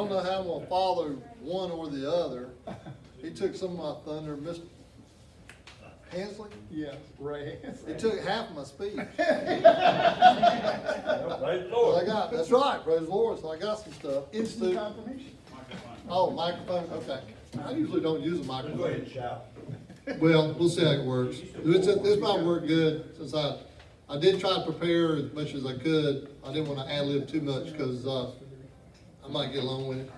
don't know how I'm gonna follow one or the other. He took some of my thunder, Mr. Hensley. Yeah, Ray. He took half of my speech. Praise the Lord. That's right, praise the Lord, so I got some stuff. Instant confirmation. Oh, microphone, okay. I usually don't use a Go ahead microphone. and shout. Well, we'll see how it works. This might work good, since I did try to prepare as much as I could. I didn't want to ad-lib too much, because, I might get long with it.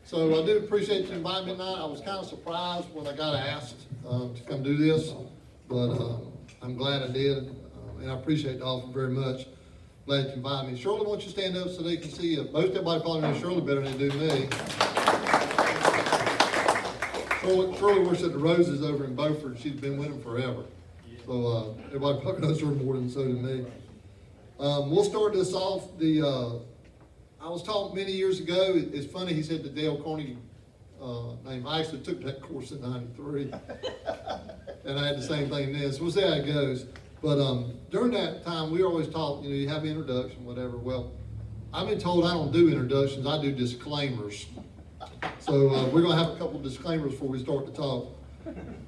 So I do appreciate you inviting me tonight. I was kind of surprised when I got asked, to come do this, but, I'm glad I did, and I appreciate the offer very much. Glad you invited me. Shirley, why don't you stand up so they can see you? Most everybody probably knows Shirley better than they do me. Shirley works at the Roses over in Beaufort. She's been with them forever. So, everybody probably knows her more than so do me. We'll start this off. I was taught many years ago, it's funny, he said the Doyle Kornegay name. I actually took that course in '93. And I had the same thing then, so we'll see how it goes. But during that time, we were always taught, you have an introduction, whatever. Well, I've been told I don't do introductions, I do disclaimers. So we're gonna have a couple disclaimers before we start to talk.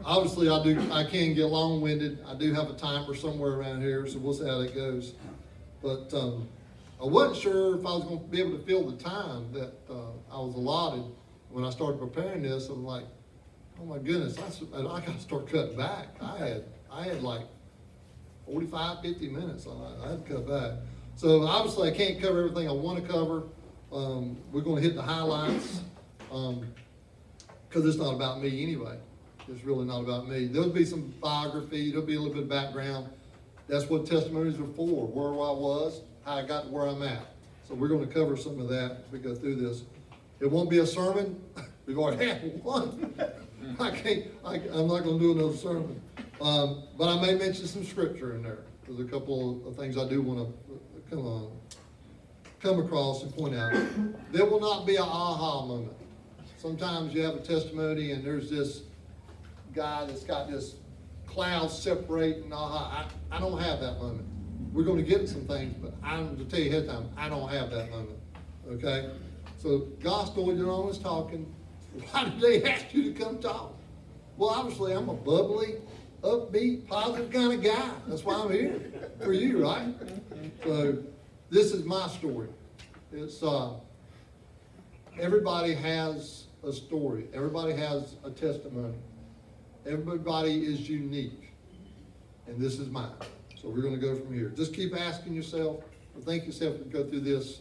Obviously, I can get long-winded. I do have a timer somewhere around here, so we'll see how that goes. But I wasn't sure if I was gonna be able to fill the time that I was allotted. When I started preparing this, I'm like, oh my goodness, I gotta start cutting back. I had like 45, 50 minutes. I had to cut back. So obviously I can't cover everything I want to cover. We're going to hit the highlights because it's not about me anyway. It's really not about me. There'll be some biography. There'll be a little bit of background. That's what testimonies are for, where I was, how I got to where I'm at. So we're going to cover some of that as we go through this. It won't be a sermon. We've already had one. I'm not going to do another sermon. But I may mention some scripture in there. There's a couple of things I do want to come across and point out. There will not be an aha moment. Sometimes you have a testimony and there's this guy that's got this cloud separating, aha. I don't have that moment. We're going to get some things, but I'm to tell you ahead of time, I don't have that moment. Okay? So gospel, you're always talking. Why did they ask you to come talk? Well, obviously, I'm a bubbly, upbeat, positive kind of guy. That's why I'm here for you, right? So this is my story. It's everybody has a story. Everybody has a testimony. Everybody is unique, and this is mine. So we're going to go from here. Just keep asking yourself, or think yourself to go through this: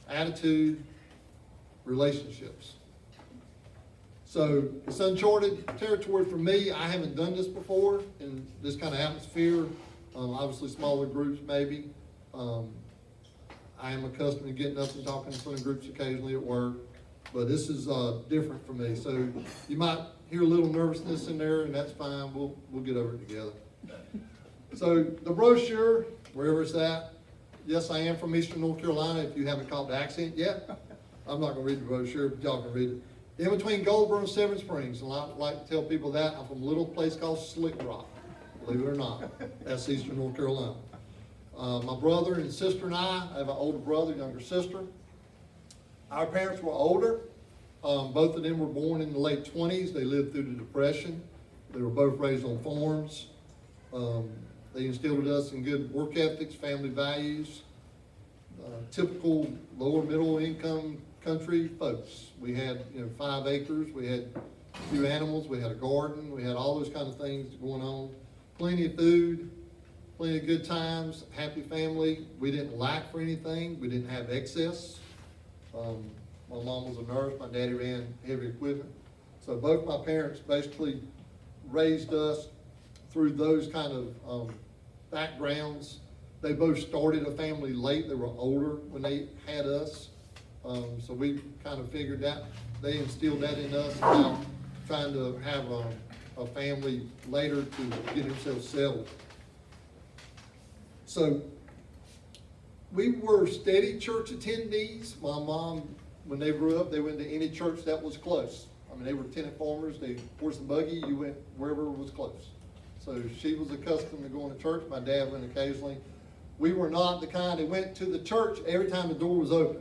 attitude, relationships. So it's uncharted territory for me. I haven't done this before in this kind of atmosphere. Obviously smaller groups maybe. I am accustomed to getting up and talking in front of groups occasionally at work, but this is different for me. So you might hear a little nervousness in there, and that's fine. We'll get over it together. So the brochure, wherever it's at. Yes, I am from Eastern North Carolina. If you haven't caught the accent yet, I'm not going to read the brochure, but y'all can read it. In between Goldsboro and Seven Springs, and I like to tell people that I'm from a little place called Slick Rock, believe it or not. That's Eastern North Carolina. My brother and sister and I have an older brother, younger sister. Our parents were older. Both of them were born in the late 20s. They lived through the Depression. They were both raised on farms. They instilled in us in good work ethics, family values, typical lower middle income country folks. We had 5 acres, we had a few animals, we had a garden, we had all those kind of things going on. Plenty of food, plenty of good times, happy family. We didn't lack for anything, we didn't have excess. My mom was a nurse, my daddy ran heavy equipment. So both my parents basically raised us through those kind of backgrounds. They both started a family late. They were older when they had us. So we kind of figured that, they instilled that in us about trying to have a family later to get themselves settled. So we were steady church attendees. My mom, when they grew up, they went to any church that was close. I mean, they were tenant farmers. They horse and buggy, you went wherever was close. So she was accustomed to going to church. My dad went occasionally. We were not the kind that went to the church every time the door was open.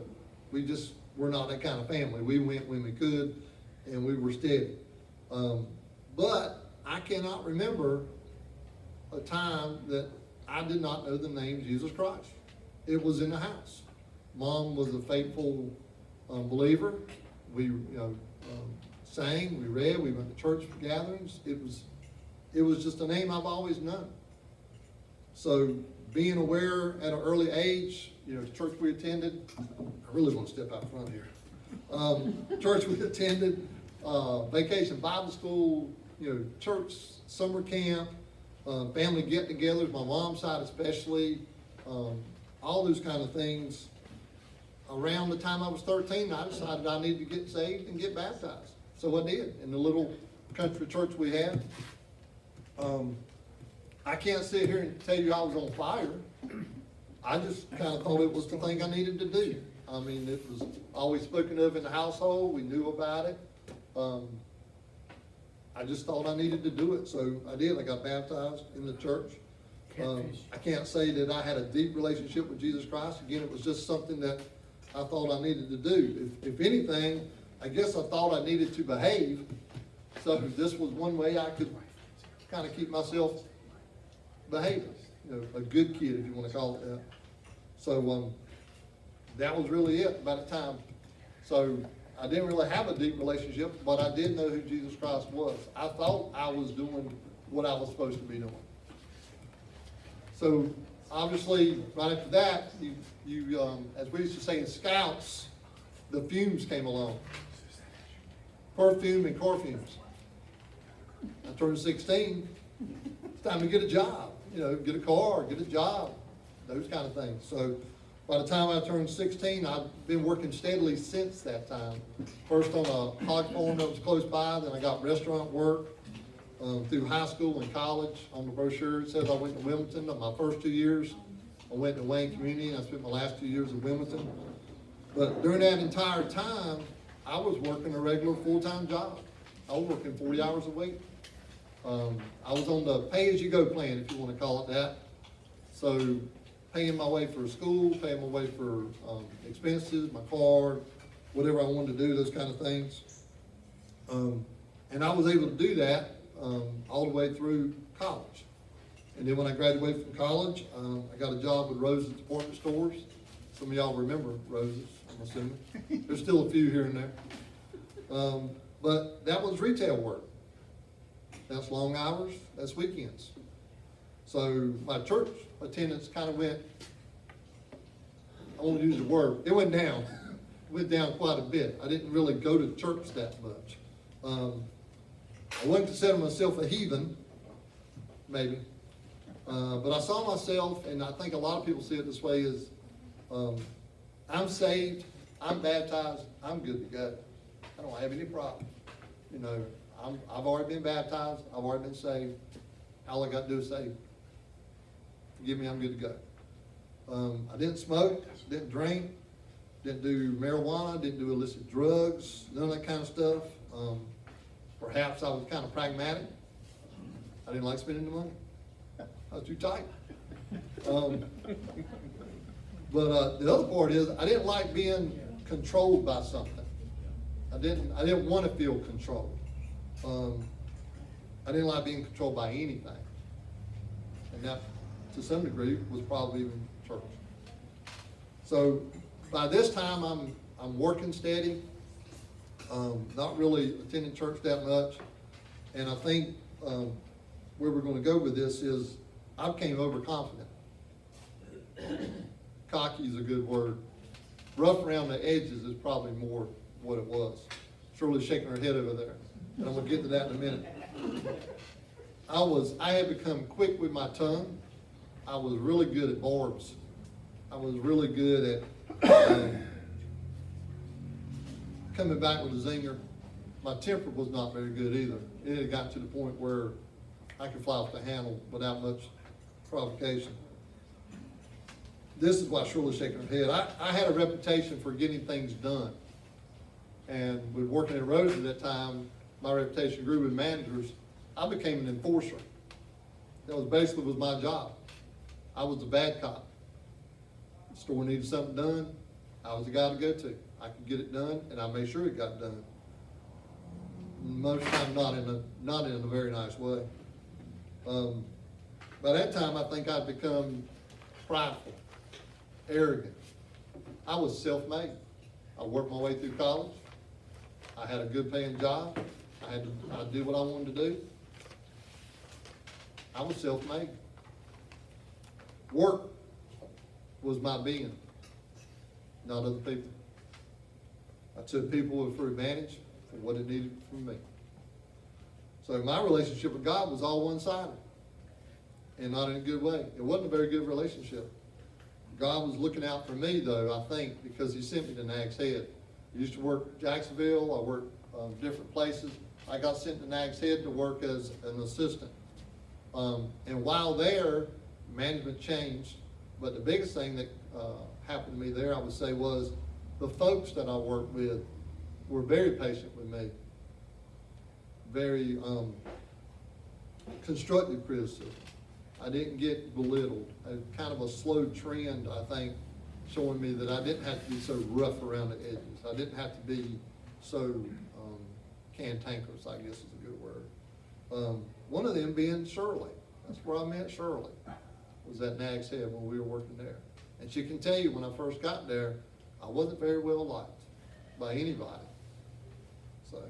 We just we're not that kind of family. We went when we could, and we were steady. But I cannot remember a time that I did not know the name Jesus Christ. It was in the house. Mom was a faithful believer. We sang, we read, we went to church gatherings. It was just a name I've always known. So being aware at an early age, the church we attended, I really want to step out front here. Church we attended, vacation Bible school, church, summer camp, family get-togethers, my mom's side especially, all those kind of things. Around the time I was 13, I decided I needed to get saved and get baptized. So I did, in the little country church we had. I can't sit here and tell you I was on fire. I just kind of thought it was the thing I needed to do. I mean, it was always spoken of in the household. We knew about it. I just thought I needed to do it, so I did. I got baptized in the church. I can't say that I had a deep relationship with Jesus Christ. Again, it was just something that I thought I needed to do. If anything, I guess I thought I needed to behave. So this was one way I could kind of keep myself behaving. A good kid, if you want to call it that. So that was really it by the time. So I didn't really have a deep relationship, but I did know who Jesus Christ was. I thought I was doing what I was supposed to be doing. So obviously, right after that, as we used to say in Scouts, the fumes came along. Perfume and car fumes. I turned 16. It's time to get a job. Get a car, get a job, those kind of things. So by the time I turned 16, I've been working steadily since that time. First on a hog farm that was close by, then I got restaurant work through high school and college. On the brochure, it says I went to Wilmington. My first 2 years, I went to Wayne Community, and I spent my last 2 years at Wilmington. But during that entire time, I was working a regular full-time job. I was working 40 hours a week. I was on the pay-as-you-go plan, if you want to call it that. So paying my way for school, paying my way for expenses, my car, whatever I wanted to do, those kind of things. And I was able to do that all the way through college. And then when I graduated from college, I got a job with Rose's Department Stores. Some of y'all remember Rose's, I'm assuming. There's still a few here and there. But that was retail work. That's long hours, that's weekends. So my church attendance kind of went, I won't use the word, it went down. It went down quite a bit. I didn't really go to church that much. I wouldn't consider myself a heathen, maybe. But I saw myself, and I think a lot of people see it this way, is I'm saved, I'm baptized, I'm good to go. I don't have any problem. I've already been baptized, I've already been saved. All I got to do is say, forgive me, I'm good to go. I didn't smoke, didn't drink, didn't do marijuana, didn't do illicit drugs, none of that kind of stuff. Perhaps I was kind of pragmatic. I didn't like spending the money. I was too tight. But the other part is I didn't like being controlled by something. I didn't want to feel controlled. I didn't like being controlled by anything. And that, to some degree, was probably even church. So by this time, I'm working steady, not really attending church that much. And I think where we're going to go with this is I became overconfident. Cocky is a good word. Rough around the edges is probably more what it was. Shirley's shaking her head over there. And I'm going to get to that in a minute. I had become quick with my tongue. I was really good at barbs. I was really good at coming back with a zinger. My temper was not very good either. It had gotten to the point where I could fly off the handle without much provocation. This is why Shirley's shaking her head. I had a reputation for getting things done. And with working at Rose at that time, my reputation grew with managers. I became an enforcer. That was basically my job. I was the bad cop. The store needed something done. I was the guy to go to. I could get it done, and I made sure it got done. Most time not in a very nice way. By that time, I think I'd become prideful, arrogant. I was self-made. I worked my way through college. I had a good paying job. I did what I wanted to do. I was self-made. Work was my being, not other people. I took people for advantage for what it needed from me. So my relationship with God was all one-sided, and not in a good way. It wasn't a very good relationship. God was looking out for me, though, I think, because he sent me to Nags Head. I used to work in Jacksonville. I worked different places. I got sent to Nags Head to work as an assistant. And while there, management changed. But the biggest thing that happened to me there, I would say, was the folks that I worked with were very patient with me. Very constructive criticism. I didn't get belittled. Kind of a slow trend, I think, showing me that I didn't have to be so rough around the edges. I didn't have to be so cantankerous, I guess is a good word. One of them being Shirley. That's where I met Shirley, was at Nags Head when we were working there. And she can tell you, when I first got there, I wasn't very well liked by anybody. So,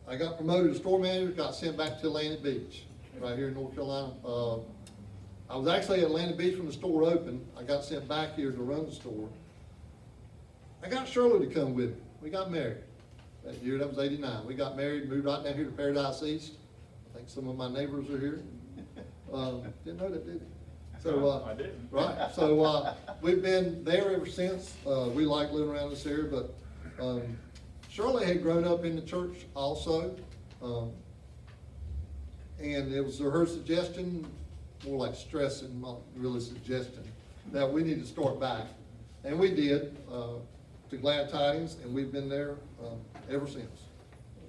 I got promoted to store manager, got sent back to Atlantic Beach, right here in North Carolina. I was actually at Atlantic Beach when the store opened. I got sent back here to run the store. I got Shirley to come with me. We got married that year. That was '89. We got married, moved right down here to Paradise East. I think some of my neighbors are here. Didn't know that, did you? So, I didn't. Right. So we've been there ever since. We like living around this area, but Shirley had grown up in the church also, and it was her suggestion, more like stressing, not really suggestion, that we need to start back. And we did, to Glad Tidings, and we've been there ever since.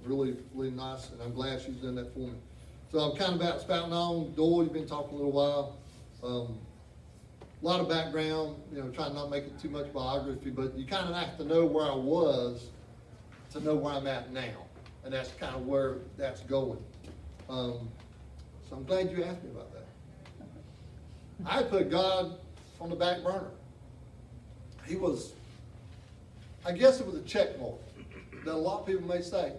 Really, really nice, and I'm glad she's done that for me. So I'm kind of about spouting on. Doyle, you've been talking a little while. A lot of background, trying not to make it too much biography, but you kind of have to know where I was to know where I'm at now. And that's kind of where that's going. So I'm glad you asked me about that. I put God on the back burner. He was, I guess it was a check mark that a lot of people may say.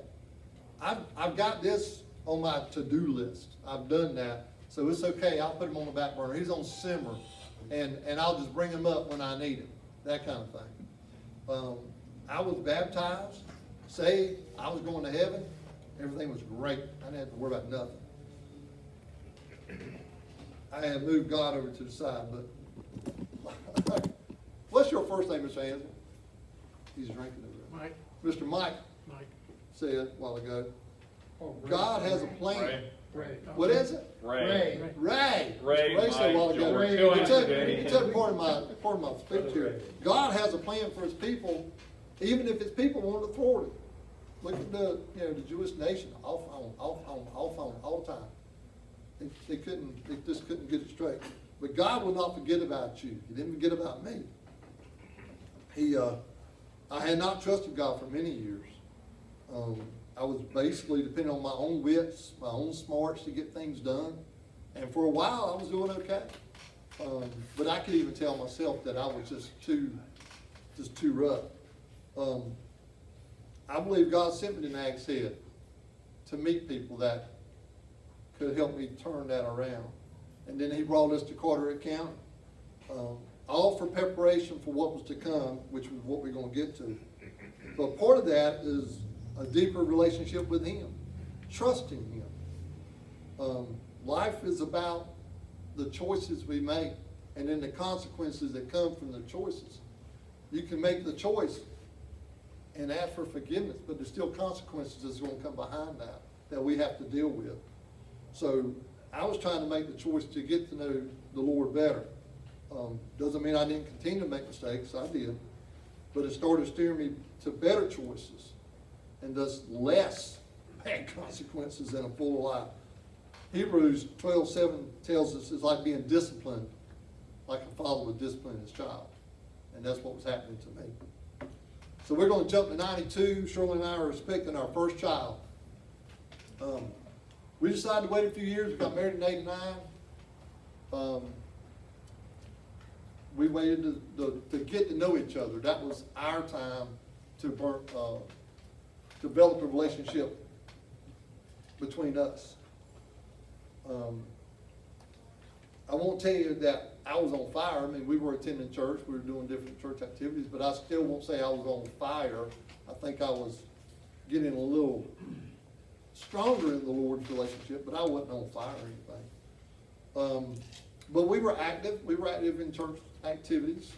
I've got this on my to-do list. I've done that. So it's okay, I'll put him on the back burner. He's on simmer, and I'll just bring him up when I need him, that kind of thing. I was baptized, saved, I was going to heaven. Everything was great. I didn't have to worry about nothing. I had moved God over to the side, but what's your first name, Mr. Hansel? He's drinking over there. Mike. Mr. Mike said a while ago, God has a plan. Ray. What is it? Ray. Ray. Ray, Ray said a while Mike, ago. George. He took part of my speech here. God has a plan for his people, even if his people want to thwart it. Look at the Jewish nation, off on, all the time. They just couldn't get it straight. But God will not forget about you. He didn't forget about me. I had not trusted God for many years. I was basically depending on my own wits, my own smarts to get things done. And for a while, I was doing okay. But I could even tell myself that I was just too rough. I believe God sent me to Nags Head to meet people that could help me turn that around. And then he brought us to Carteret County, all for preparation for what was to come, which was what we're going to get to. But part of that is a deeper relationship with him, trusting him. Life is about the choices we make and then the consequences that come from the choices. You can make the choice and ask for forgiveness, but there's still consequences that's going to come behind that we have to deal with. So I was trying to make the choice to get to know the Lord better. Doesn't mean I didn't continue to make mistakes, I did, but it started steering me to better choices and thus less bad consequences in a full life. Hebrews 12:7 tells us it's like being disciplined like a father would discipline his child. And that's what was happening to me. So we're going to jump to 92. Shirley and I are expecting our first child. We decided to wait a few years. We got married in 89. We waited to get to know each other. That was our time to develop a relationship between us. I won't tell you that I was on fire. I mean, we were attending church. We were doing different church activities, but I still won't say I was on fire. I think I was getting a little stronger in the Lord's relationship, but I wasn't on fire or anything. But we were active. We were active in church activities,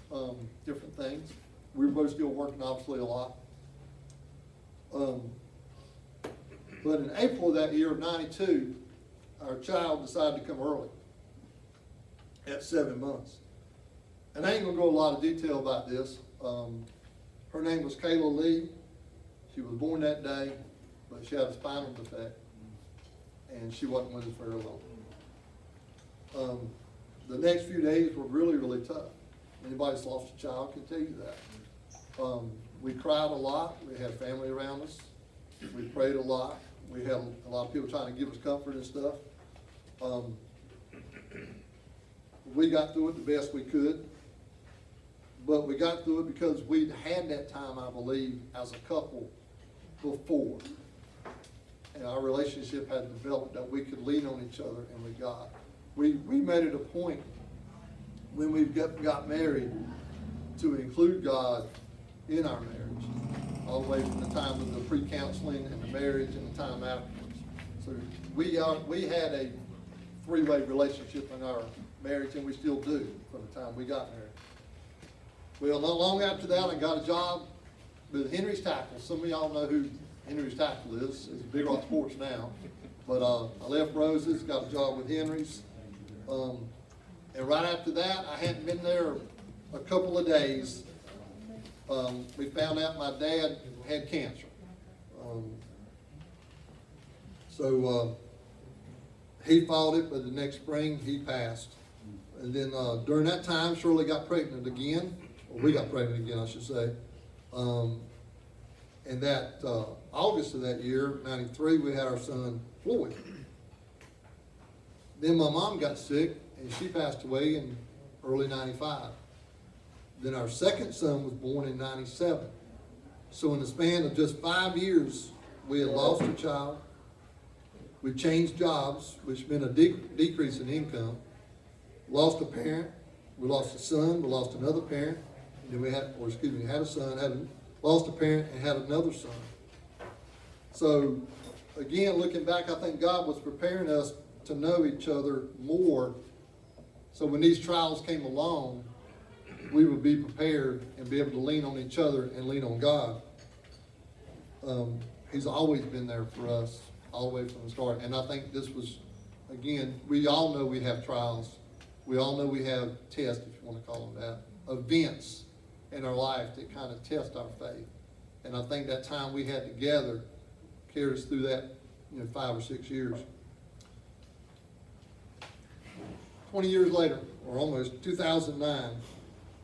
different things. We were both still working, obviously, a lot. But in April of that year of 92, our child decided to come early at 7 months. And I ain't going to go into a lot of detail about this. Her name was Kayla Lee. She was born that day, but she had a spinal defect, and she wasn't with us very long. The next few days were really, really tough. Anybody that's lost a child can tell you that. We cried a lot. We had family around us. We prayed a lot. We had a lot of people trying to give us comfort and stuff. We got through it the best we could. But we got through it because we'd had that time, I believe, as a couple before. And our relationship had developed that we could lean on each other and with God. We made it a point when we got married to include God in our marriage, all the way from the time of the pre-counseling and the marriage and the time afterwards. So we had a three-way relationship in our marriage, and we still do from the time we got married. Well, not long after that, I got a job with Henry's Tackle. Some of y'all know who Henry's Tackle is. It's Big Rock Sports now. But I left Rose's, got a job with Henry's. And right after that, I hadn't been there a couple of days. We found out my dad had cancer. So he fought it, but the next spring he passed. And then during that time, Shirley got pregnant again. Or we got pregnant again, I should say. And that August of that year, 93, we had our son Floyd. Then my mom got sick, and she passed away in early 95. Then our second son was born in 97. So in the span of just 5 years, we had lost a child. We changed jobs, which meant a decrease in income. Lost a parent. We lost a son. We lost another parent. And then we had a son, lost a parent, and had another son. So again, looking back, I think God was preparing us to know each other more. So when these trials came along, we would be prepared and be able to lean on each other and lean on God. He's always been there for us, all the way from the start. And I think this was, again, we all know we have trials. We all know we have tests, if you want to call them that, events in our life that kind of test our faith. And I think that time we had together carried us through that, 5 or 6 years. 20 years later, or almost, 2009,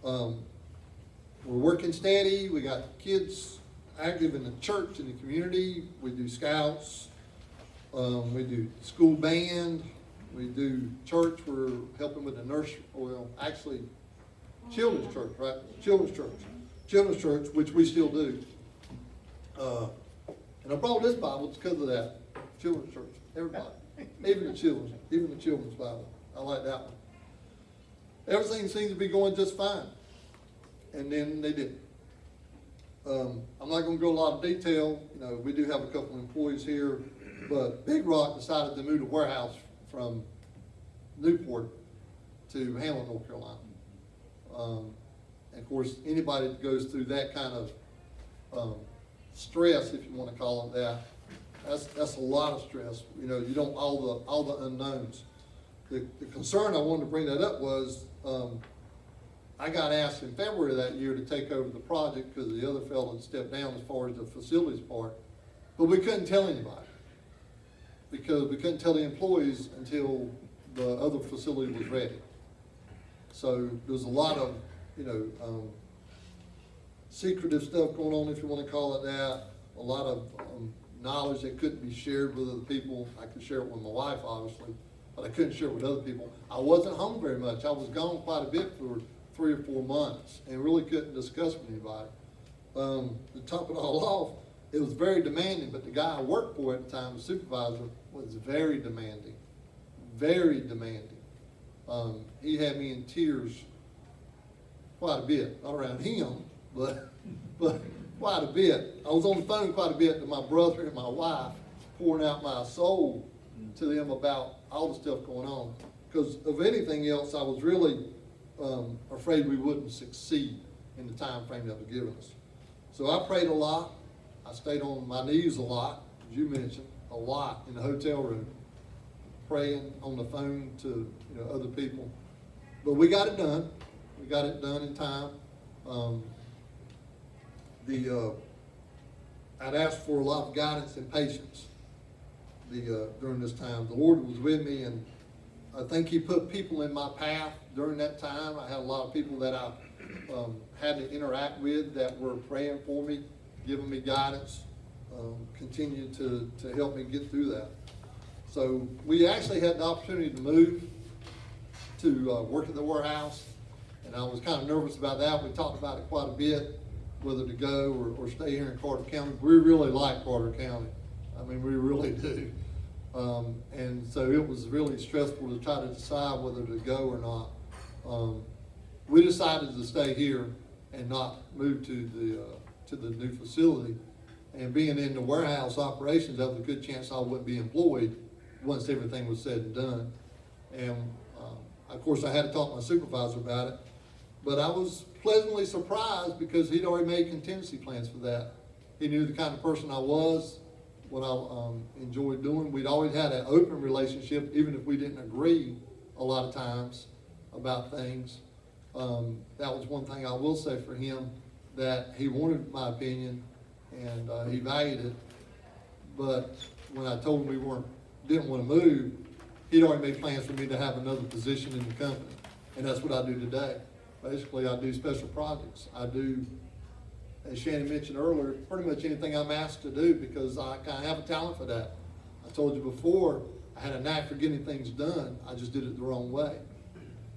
we're working steady. We got kids active in the church, in the community. We do scouts. We do school band. We do church. We're helping with the nursery, actually, children's church, right? Children's church, which we still do. And I brought this Bible because of that. Children's church, everybody, even the children's Bible. I like that one. Everything seems to be going just fine. And then they didn't. I'm not going to go a lot of detail. We do have a couple of employees here, but Big Rock decided to move the warehouse from Newport to Hamlin, North Carolina. And of course, anybody that goes through that kind of stress, if you want to call it that, that's a lot of stress. You don't all the unknowns. The concern I wanted to bring that up was I got asked in February of that year to take over the project because the other fellow had stepped down as far as the facilities part, but we couldn't tell anybody because we couldn't tell the employees until the other facility was ready. So there's a lot of, secretive stuff going on, if you want to call it that. A lot of knowledge that couldn't be shared with other people. I could share it with my wife, obviously, but I couldn't share it with other people. I wasn't home very much. I was gone quite a bit for 3 or 4 months and really couldn't discuss with anybody. To top it all off, it was very demanding, but the guy I worked for at the time, the supervisor, was very demanding. Very demanding. He had me in tears quite a bit, not around him, but quite a bit. I was on the phone quite a bit to my brother and my wife, pouring out my soul to them about all the stuff going on. Because of anything else, I was really afraid we wouldn't succeed in the time frame that was given us. So I prayed a lot. I stayed on my knees a lot, as you mentioned, a lot in the hotel room, praying on the phone to other people. But we got it done. We got it done in time. I'd asked for a lot of guidance and patience during this time. The Lord was with me, and I think He put people in my path during that time. I had a lot of people that I had to interact with that were praying for me, giving me guidance, continued to help me get through that. So we actually had the opportunity to move to work at the warehouse, and I was kind of nervous about that. We talked about it quite a bit, whether to go or stay here in Carter County. We really like Carter County. I mean, we really do. And so it was really stressful to try to decide whether to go or not. We decided to stay here and not move to the new facility. And being in the warehouse operations, there was a good chance I wouldn't be employed once everything was said and done. And of course, I had to talk to my supervisor about it. But I was pleasantly surprised because he'd already made contingency plans for that. He knew the kind of person I was, what I enjoyed doing. We'd always had an open relationship, even if we didn't agree a lot of times about things. That was one thing I will say for him, that he wanted my opinion and he valued it. But when I told him we didn't want to move, he'd already made plans for me to have another position in the company. And that's what I do today. Basically, I do special projects. I do, as Shannon mentioned earlier, pretty much anything I'm asked to do because I kind of have a talent for that. I told you before, I had a knack for getting things done. I just did it the wrong way.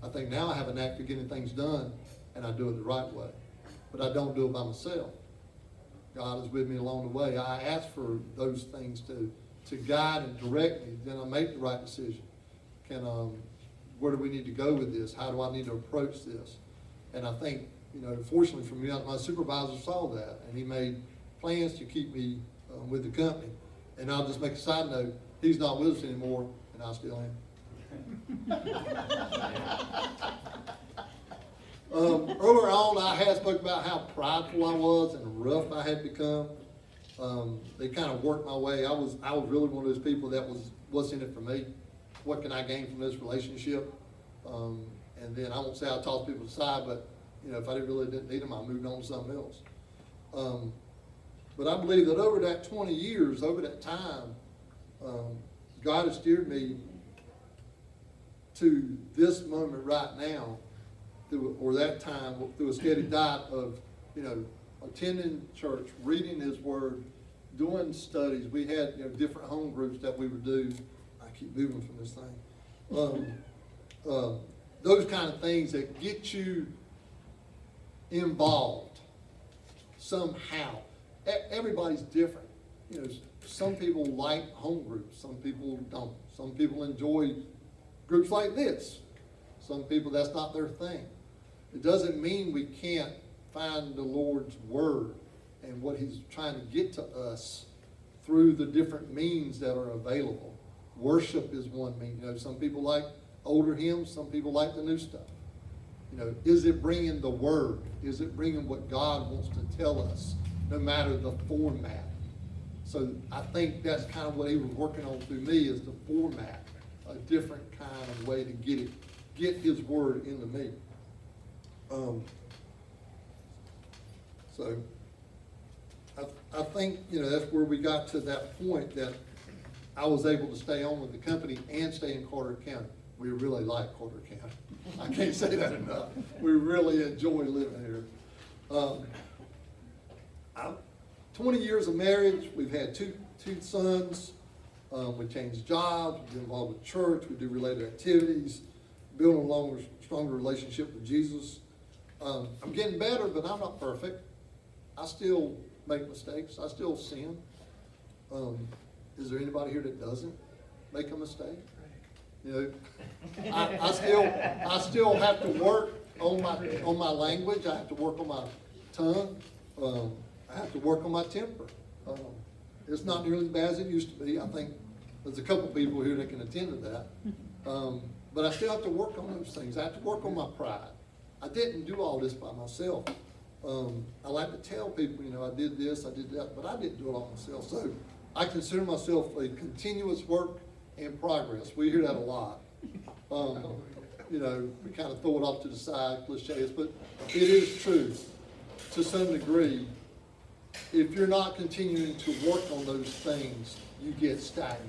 I think now I have a knack for getting things done, and I do it the right way. But I don't do it by myself. God is with me along the way. I ask for those things to guide and direct me. Then I make the right decision. Where do we need to go with this? How do I need to approach this? And I think, fortunately for me, my supervisor saw that, and he made plans to keep me with the company. And I'll just make a side note, he's not with us anymore, and I still am. Earlier on, I had spoke about how prideful I was and rough I had become. They kind of worked my way. I was really one of those people that was, what's in it for me? What can I gain from this relationship? And then I won't say I tossed people aside, but if I didn't need them, I moved on to something else. But I believe that over that 20 years, over that time, God has steered me to this moment right now, or that time, through a steady diet of, attending church, reading His Word, doing studies. We had different home groups that we would do. I keep moving from this thing. Those kind of things that get you involved somehow. Everybody's different. Some people like home groups. Some people don't. Some people enjoy groups like this. Some people, that's not their thing. It doesn't mean we can't find the Lord's Word and what He's trying to get to us through the different means that are available. Worship is one means. Some people like older hymns, some people like the new stuff. Is it bringing the Word? Is it bringing what God wants to tell us, no matter the format? So I think that's kind of what He was working on through me, is the format, a different kind of way to get His Word into me. So I think, that's where we got to that point that I was able to stay on with the company and stay in Carter County. we really like Carter County. I can't say that enough. We really enjoy living here. 20 years of marriage, we've had two sons. We changed jobs, we've been involved with church, we do related activities, building a longer, stronger relationship with Jesus. I'm getting better, but I'm not perfect. I still make mistakes. I still sin. Is there anybody here that doesn't make a mistake? You know, I still have to work on my language. I have to work on my tongue. I have to work on my temper. It's not nearly as bad as it used to be. I think there's a couple people here that can attend to that. But I still have to work on those things. I have to work on my pride. I didn't do all this by myself. I like to tell people, you know, I did this, I did that, but I didn't do it all myself. So I consider myself a continuous work in progress. We hear that a lot. You know, we kind of throw it off to the side, cliches, but it is true to some degree. If you're not continuing to work on those things, you get stagnant.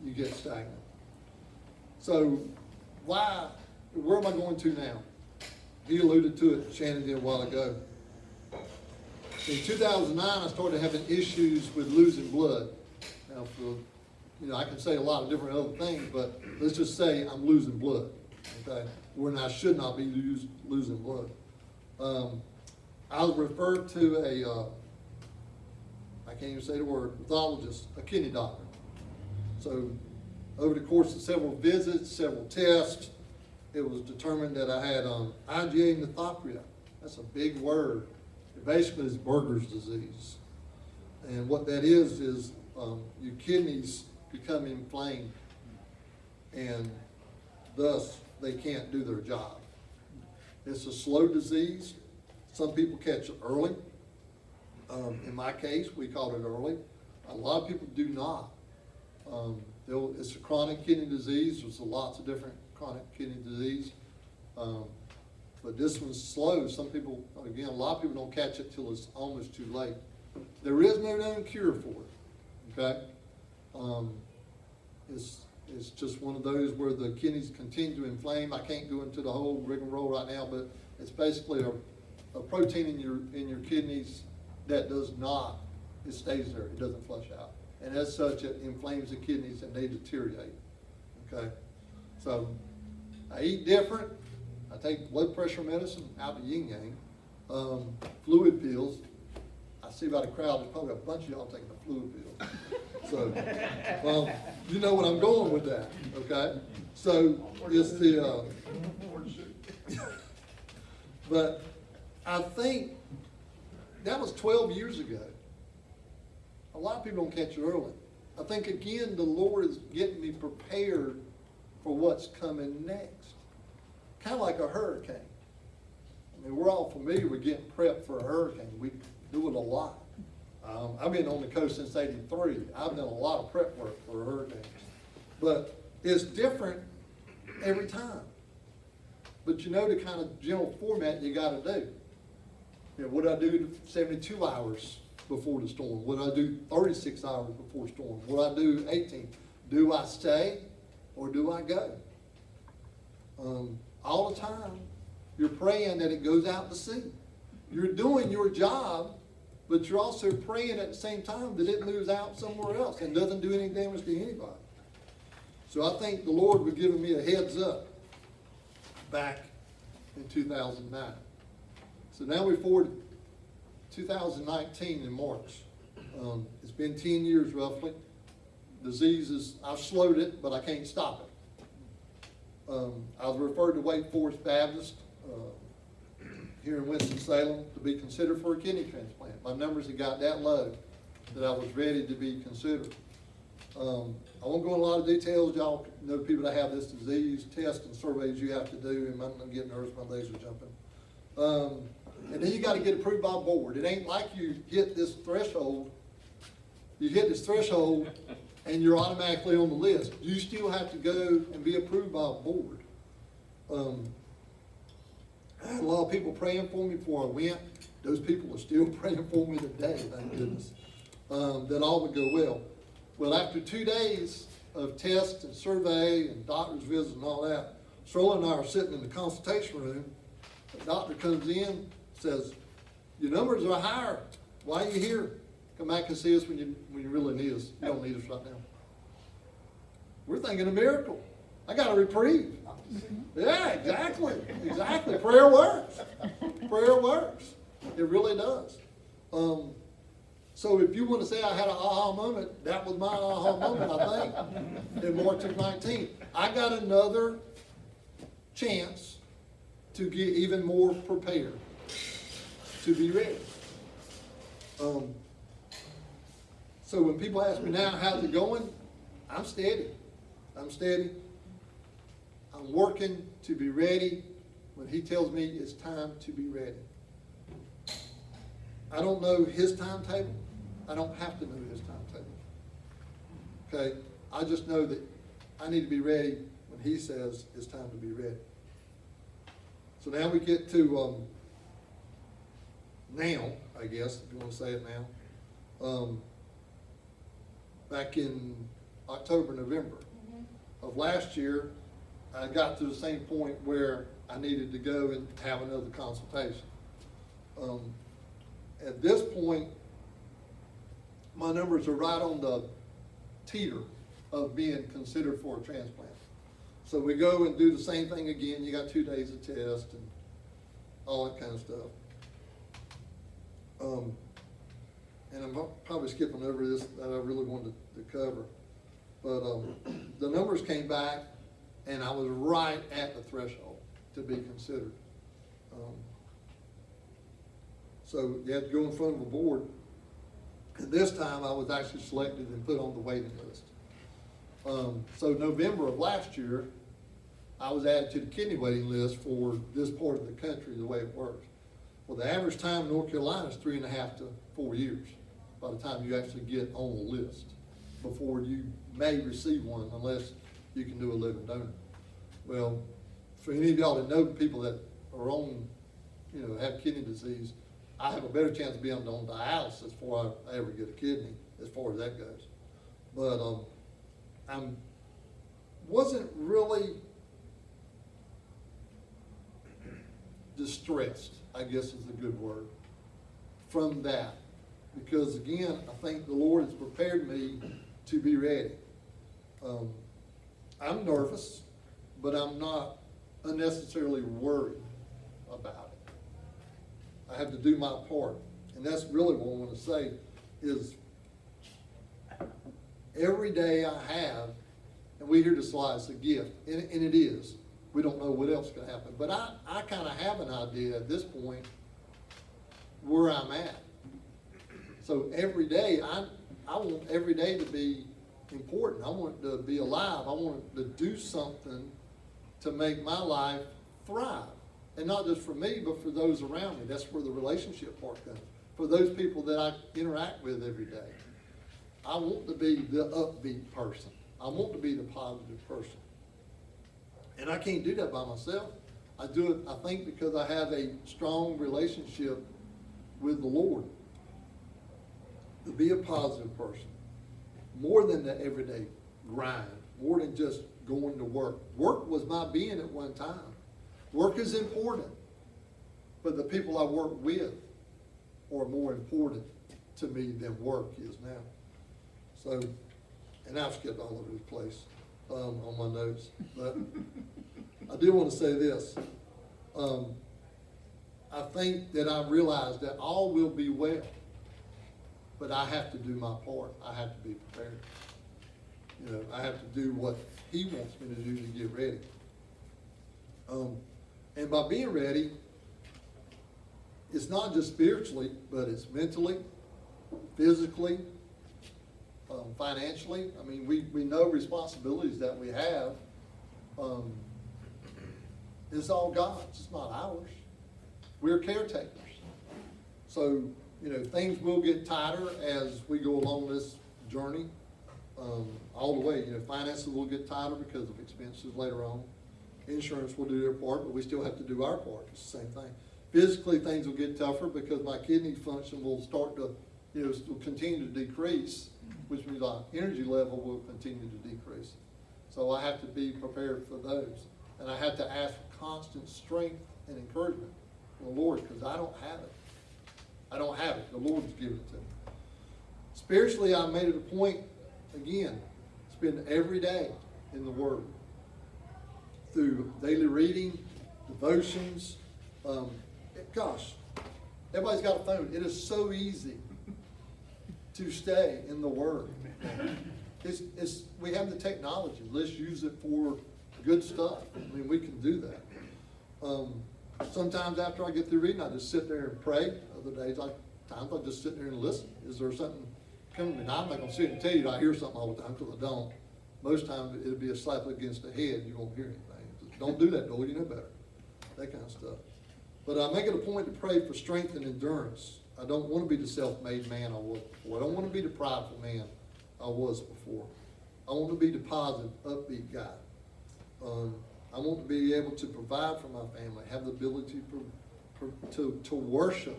You get stagnant. So where am I going to now? He alluded to it, Shannon did a while ago. In 2009, I started having issues with losing blood. Now, I can say a lot of different other things, but let's just say I'm losing blood, okay? When I should not be losing blood. I was referred to I can't even say the word, pathologist, a kidney doctor. So over the course of several visits, several tests, it was determined that I had IgA nephropathy. That's a big word. It basically is Berger's disease. And what that is your kidneys become inflamed, and thus they can't do their job. It's a slow disease. Some people catch it early. In my case, we caught it early. A lot of people do not. It's a chronic kidney disease. There's lots of different chronic kidney disease. But this one's slow. Some people, again, a lot of people don't catch it till it's almost too late. There is no known cure for it, okay? It's just one of those where the kidneys continue to inflame. I can't go into the whole rigmarole right now, but it's basically a protein in your kidneys that does not, it stays there, it doesn't flush out. And as such, it inflames the kidneys and they deteriorate, okay? So I eat different. I take blood pressure medicine out of yin yang, fluid pills. I see by the crowd, there's probably a bunch of y'all taking the fluid pills. So, you know what I'm going with that, okay? So it's the, but I think that was 12 years ago. A lot of people don't catch it early. I think, again, the Lord is getting me prepared for what's coming next. Kind of like a hurricane. I mean, we're all familiar with getting prepped for a hurricane. We do it a lot. I've been on the coast since '83. I've done a lot of prep work for a hurricane. But it's different every time. But you know the kind of general format you got to do. You know, what do I do 72 hours before the storm? What do I do 36 hours before the storm? What do I do 18? Do I stay or do I go? All the time, you're praying that it goes out to sea. You're doing your job, but you're also praying at the same time that it moves out somewhere else and doesn't do any damage to anybody. So I think the Lord was giving me a heads up back in 2009. So now we're forward to 2019 in March. It's been 10 years roughly. Disease I've slowed it, but I can't stop it. I was referred to Wake Forest Baptist here in Winston-Salem to be considered for a kidney transplant. My numbers had got that low that I was ready to be considered. I won't go into a lot of details. Y'all know people that have this disease, tests and surveys you have to do, and I'm getting nervous, my legs are jumping. And then you got to get approved by a board. It ain't like you hit this threshold. You hit this threshold and you're automatically on the list. You still have to go and be approved by a board. I had a lot of people praying for me before I went. Those people are still praying for me today, thank goodness, that all would go well. Well, after 2 days, of tests and survey and doctor's visits and all that, Stroller and I are sitting in the consultation room. The doctor comes in, says, your numbers are higher. Why are you here? Come back and see us when you really need us. You don't need us right now. We're thinking a miracle. I got a reprieve. Yeah, exactly. Exactly. Prayer works. Prayer works. It really does. So if you want to say I had an aha moment, that was my aha moment, I think, in March of 19. I got another chance to get even more prepared, to be ready. So when people ask me now, how's it going? I'm steady. I'm steady. I'm working to be ready when he tells me it's time to be ready. I don't know his timetable. I don't have to know his timetable. Okay? I just know that I need to be ready when he says it's time to be ready. So now we get to now, I guess, if you want to say it now. Back in October, November of last year, I got to the same point where I needed to go and have another consultation. At this point, my numbers are right on the teeter of being considered for a transplant. So we go and do the same thing again. You got 2 days of test and all that kind of stuff. And I'm probably skipping over this that I really wanted to cover. But the numbers came back and I was right at the threshold to be considered. So you had to go in front of a board. And this time I was actually selected and put on the waiting list. So November of last year, I was added to the kidney waiting list for this part of the country, the way it works. Well, the average time in North Carolina is 3.5 to 4 years by the time you actually get on the list before you may receive one, unless you can do a living donor. Well, for any of y'all that know people that are on, have kidney disease, I have a better chance of being on dialysis before I ever get a kidney, as far as that goes. But I wasn't really distressed, I guess is a good word, from that. Because again, I think the Lord has prepared me to be ready. I'm nervous, but I'm not unnecessarily worried about it. I have to do my part. And that's really what I want to say is every day I have, and we hear the slide, it's a gift, and it is. We don't know what else can happen. But I kind of have an idea at this point where I'm at. So every day, I want every day to be important. I want it to be alive. I want it to do something to make my life thrive. And not just for me, but for those around me. That's where the relationship part comes. For those people that I interact with every day. I want to be the upbeat person. I want to be the positive person. And I can't do that by myself. I do it, I think, because I have a strong relationship with the Lord. To be a positive person. More than the everyday grind. More than just going to work. Work was my being at one time. Work is important. But the people I work with are more important to me than work is now. So, and I've skipped all over the place on my notes. But I do want to say this. I think that I realized that all will be well. But I have to do my part. I have to be prepared. I have to do what He wants me to do to get ready. And by being ready, it's not just spiritually, but it's mentally, physically, financially. I mean, we know responsibilities that we have. It's all God's. It's not ours. We're caretakers. So, things will get tighter as we go along this journey. All the way, finances will get tighter because of expenses later on. Insurance will do their part, but we still have to do our part. It's the same thing. Physically, things will get tougher because my kidney function will start to, will continue to decrease which means our energy level will continue to decrease. So I have to be prepared for those. And I have to ask for constant strength and encouragement from the Lord, because I don't have it. I don't have it. The Lord's given it to me. Spiritually, I made it a point, again, spend every day in the Word. Through daily reading, devotions. Gosh, everybody's got a phone. It is so easy to stay in the Word. We have the technology. Let's use it for good stuff. I mean, we can do that. Sometimes after I get through reading, I just sit there and pray. Other days, times I just sit there and listen. Is there something coming to me? Now, I'm not going to sit and tell you that I hear something all the time, because I don't. Most times it'll be a slap against the head. You won't hear anything. Just don't do that, Doyle. You know better. That kind of stuff. But I make it a point to pray for strength and endurance. I don't want to be the self-made man I was before. I don't want to be the prideful man I was before. I want to be the positive, upbeat guy. I want to be able to provide for my family, have the ability to worship,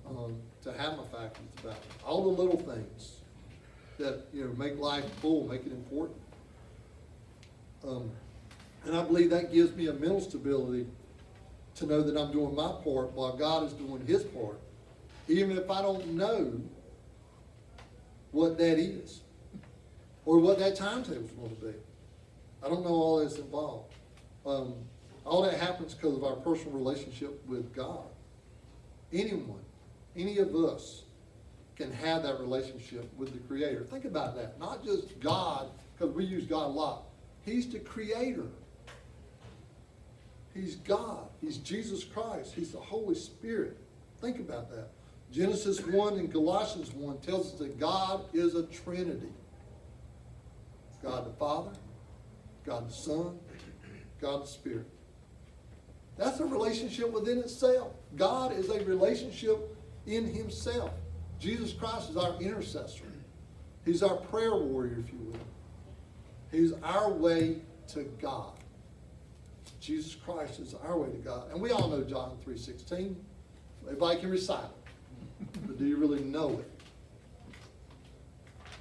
to have my faculties about me. All the little things that make life full, make it important. And I believe that gives me a mental stability to know that I'm doing my part while God is doing His part, even if I don't know what that is or what that timetable is going to be. I don't know all that's involved. All that happens because of our personal relationship with God. Anyone, any of us can have that relationship with the Creator. Think about that. Not just God, because we use God a lot. He's the Creator. He's God. He's Jesus Christ. He's the Holy Spirit. Think about that. Genesis 1 and Colossians 1 tells us that God is a Trinity. God the Father, God the Son, God the Spirit. That's a relationship within itself. God is a relationship in Himself. Jesus Christ is our intercessor. He's our prayer warrior, if you will. He's our way to God. Jesus Christ is our way to God. And we all know John 3:16. Everybody can recite it. But do you really know it?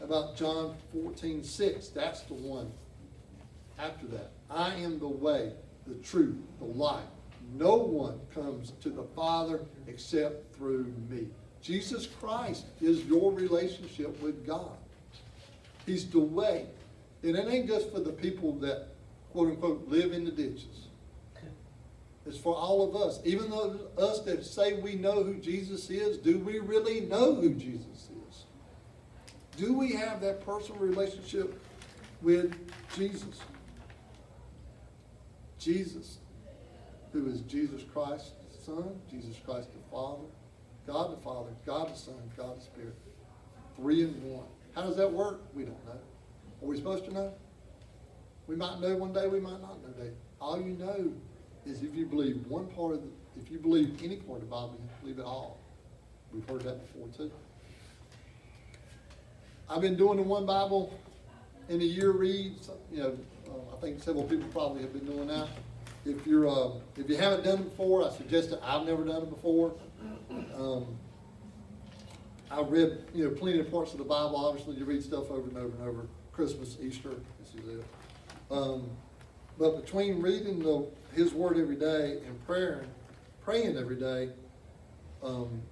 How about John 14:6? That's the one after that. I am the way, the truth, the life. No one comes to the Father except through me. Jesus Christ is your relationship with God. He's the way. And it ain't just for the people that, quote unquote, live in the ditches. It's for all of us. Even though us that say we know who Jesus is, do we really know who Jesus is? Do we have that personal relationship with Jesus? Jesus, who is Jesus Christ the Son, Jesus Christ the Father, God the Son, God the Spirit. 3 in 1. How does that work? We don't know. Are we supposed to know? We might know one day, we might not know day. All you know is if you believe one part of if you believe any part of the Bible, you believe it all. We've heard that before too. I've been doing the one Bible in a year read. I think several people probably have been doing that. If you haven't done it before, I suggest it. I've never done it before. I've read plenty of parts of the Bible. Obviously, you read stuff over and over and over. Christmas, Easter, this is it. But between reading His Word every day and praying every day,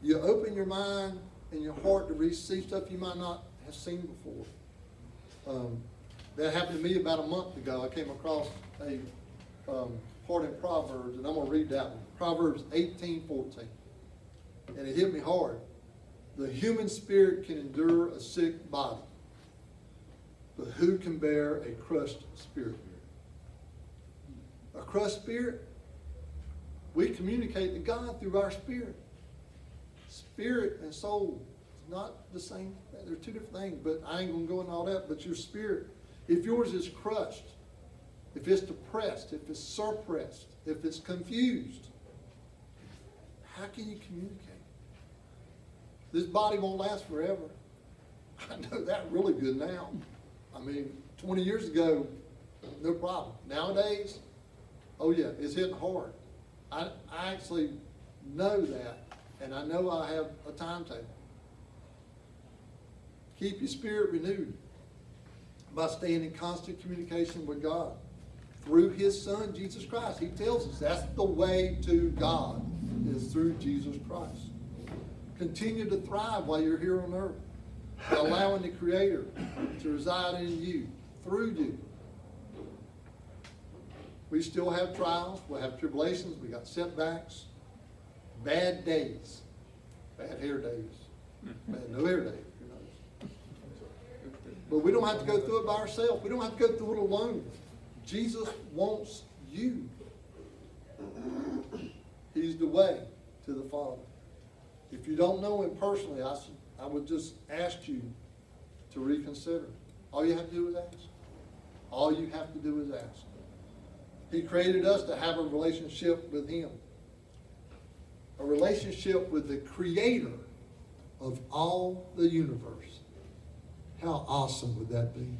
you open your mind and your heart to receive stuff you might not have seen before. That happened to me about a month ago. I came across a part in Proverbs, and I'm going to read that one. Proverbs 18:14. And it hit me hard. The human spirit can endure a sick body, but who can bear a crushed spirit? A crushed spirit? We communicate to God through our spirit. Spirit and soul is not the same thing. They're two different things, but I ain't going to go into all that. But your spirit, if yours is crushed, if it's depressed, if it's suppressed, if it's confused, how can you communicate? This body won't last forever. I know that really good now. I mean, 20 years ago, no problem. Nowadays, oh yeah, it's hitting hard. I actually know that, and I know I have a timetable. Keep your spirit renewed by staying in constant communication with God through His Son, Jesus Christ. He tells us that's the way to God, is through Jesus Christ. Continue to thrive while you're here on earth, by allowing the Creator to reside in you, through you. We still have trials, we'll have tribulations, we got setbacks, bad days, bad hair days, bad no hair days, you know. But we don't have to go through it by ourselves. We don't have to go through it alone. Jesus wants you. He's the way to the Father. If you don't know Him personally, I would just ask you to reconsider. All you have to do is ask. All you have to do is ask. He created us to have a relationship with Him. A relationship with the Creator of all the universe. How awesome would that be?